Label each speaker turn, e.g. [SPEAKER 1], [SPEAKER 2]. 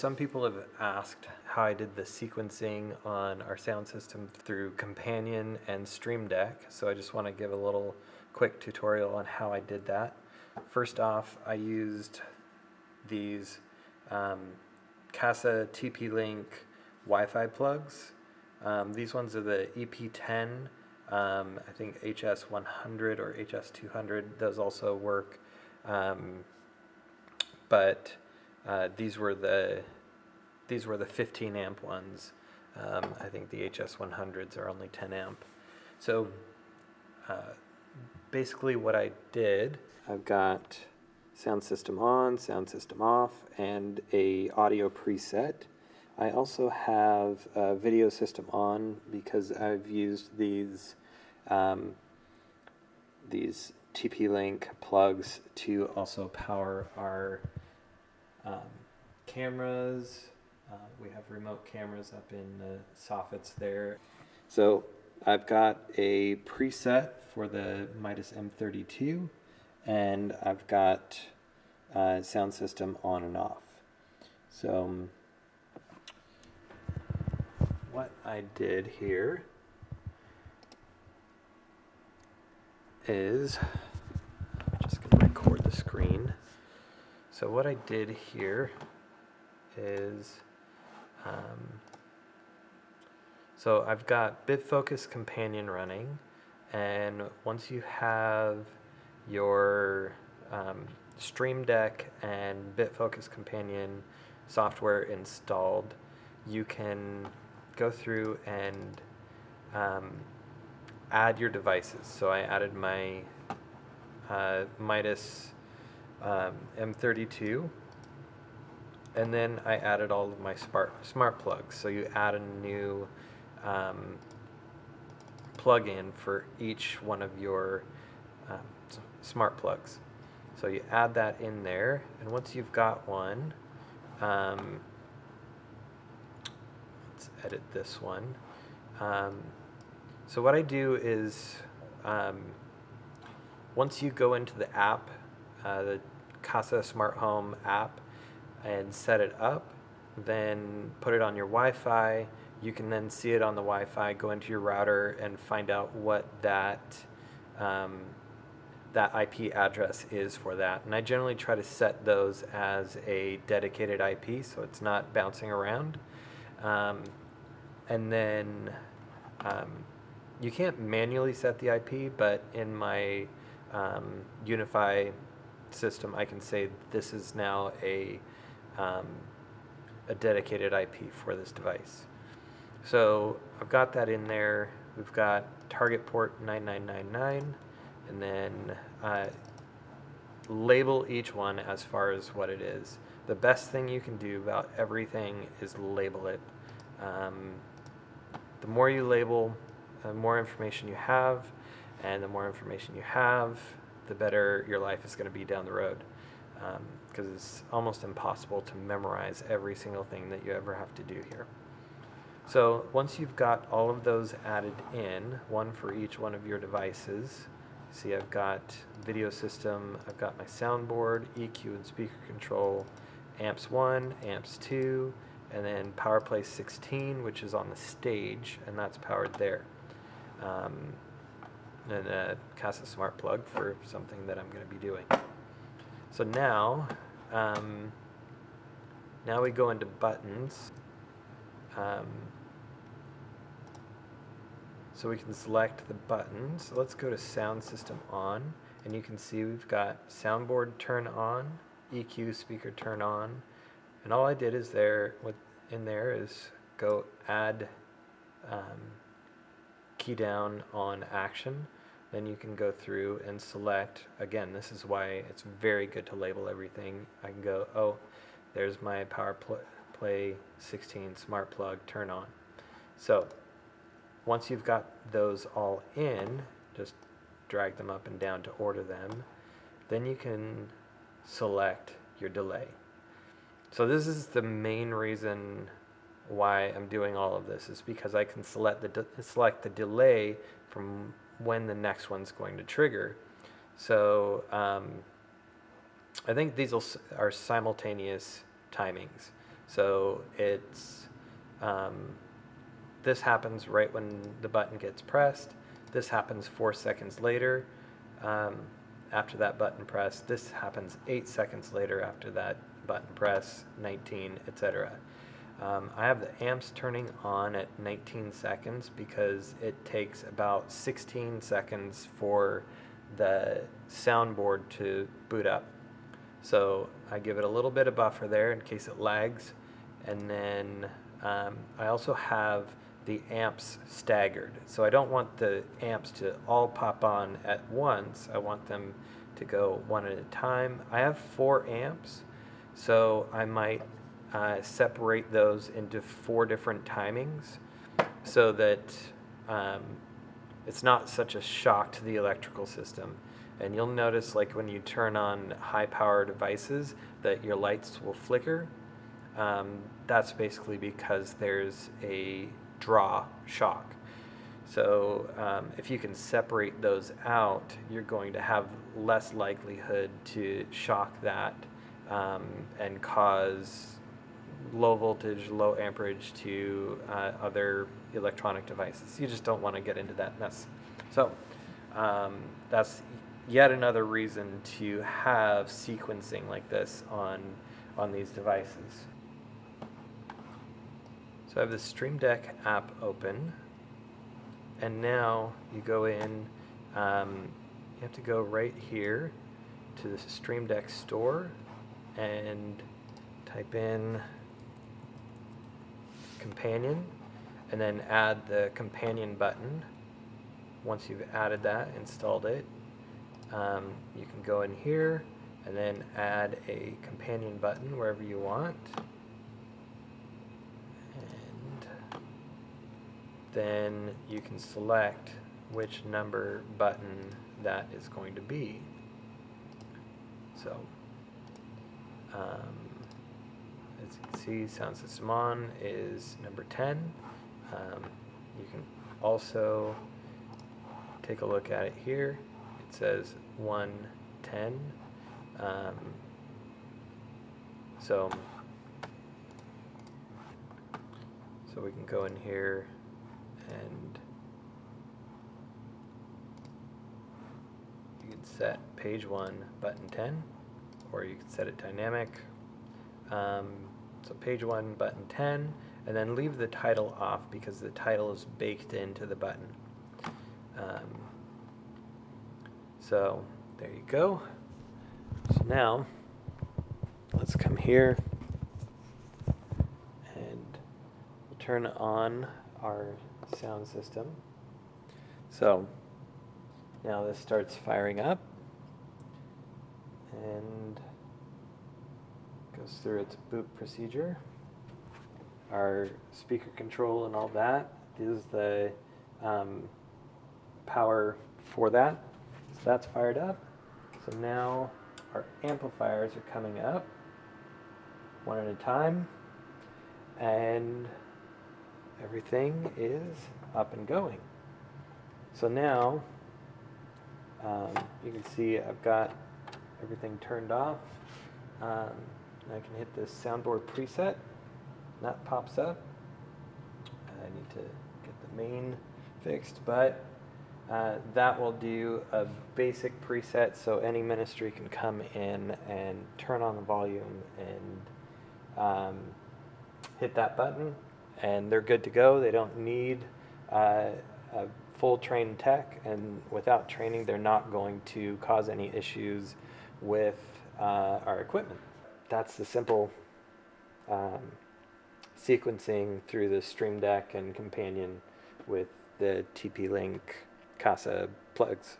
[SPEAKER 1] Some people have asked how I did the sequencing on our sound system through Companion and Stream Deck, so I just want to give a little quick tutorial on how I did that. First off, I used these Kasa TP-Link Wi-Fi plugs. These ones are the EP10, I think HS100 or HS200. Those also work, but these were the 15 amp ones. I think the HS100s are only 10 amp. So basically what I did, I've got sound system on, sound system off, and a audio preset. I also have a video system on because I've used these TP-Link plugs to also power our cameras. We have remote cameras up in the soffits there. So I've got a preset for the Midas M32, and I've got sound system on and off. So what I did here is, just going to record the screen. So what I did here is, so I've got BitFocus Companion running, and once you have your Stream Deck and BitFocus Companion software installed, you can go through and add your devices. So I added my Midas M32, and then I added all of my smart plugs. So you add a new plug-in for each one of your smart plugs. So you add that in there, and once you've got one, let's edit this one. So what I do is, once you go into the app, the Kasa Smart Home app, and set it up, then put it on your Wi-Fi. You can then see it on the Wi-Fi, go into your router, and find out what that IP address is for that. And I generally try to set those as a dedicated IP, so it's not bouncing around. And then you can't manually set the IP, but in my Unify system, I can say this is now a dedicated IP for this device. So I've got that in there. We've got target port 9999, and then label each one as far as what it is. The best thing you can do about everything is label it. The more you label, the more information you have, and the more information you have, the better your life is going to be down the road. Because it's almost impossible to memorize every single thing that you ever have to do here. So once you've got all of those added in, one for each one of your devices, see I've got video system, I've got my soundboard, EQ and speaker control, amps 1, amps 2, and then PowerPlay 16, which is on the stage, and that's powered there. And a Kasa Smart Plug for something that I'm going to be doing. So now we go into buttons. So we can select the buttons. So let's go to sound system on, and you can see we've got soundboard turn on, EQ speaker turn on, and all I did is in there is go add key down on action. Then you can go through and select, again, this is why it's very good to label everything. I can go, oh, there's my PowerPlay 16 smart plug, turn on. So once you've got those all in, just drag them up and down to order them. Then you can select your delay. So this is the main reason why I'm doing all of this, is because I can select the delay from when the next one's going to trigger. So I think these are simultaneous timings. So it's this happens right when the button gets pressed. This happens 4 seconds later after that button press. This happens 8 seconds later after that button press, 19, etc. I have the amps turning on at 19 seconds because it takes about 16 seconds for the soundboard to boot up. So I give it a little bit of buffer there in case it lags. And then I also have the amps staggered. So I don't want the amps to all pop on at once. I want them to go one at a time. I have 4 amps, so I might separate those into 4 different timings so that it's not such a shock to the electrical system. And you'll notice, like when you turn on high power devices, that your lights will flicker. That's basically because there's a draw shock. So if you can separate those out, you're going to have less likelihood to shock that and cause low voltage, low amperage to other electronic devices. You just don't want to get into that mess. So that's yet another reason to have sequencing like this on these devices. So I have the Stream Deck app open, and now you go in, you have to go right here to the Stream Deck store and type in companion, and then add the companion button. Once you've added that, installed it, you can go in here and then add a companion button wherever you want. And then you can select which number button that is going to be. So, as you can see, sound system on is number 10. You can also take a look at it here. It says 110. So we can go in here and you can set page 1 button 10, or you can set it dynamic. So page 1 button 10, and then leave the title off because the title is baked into the button. So there you go. So now let's come here and we'll turn on our sound system. So now this starts firing up and goes through its boot procedure. Our speaker control and all that is the power for that. So that's fired up. So now our amplifiers are coming up one at a time, and everything is up and going. So now you can see I've got everything turned off. I can hit this soundboard preset, and that pops up. I need to get the main fixed, but that will do a basic preset so any ministry can come in and turn on the volume and hit that button, and they're good to go. They don't need a full trained tech, and without training, they're not going to cause any issues with our equipment. That's the simple sequencing through the Stream Deck and companion with the TP-Link Kasa plugs.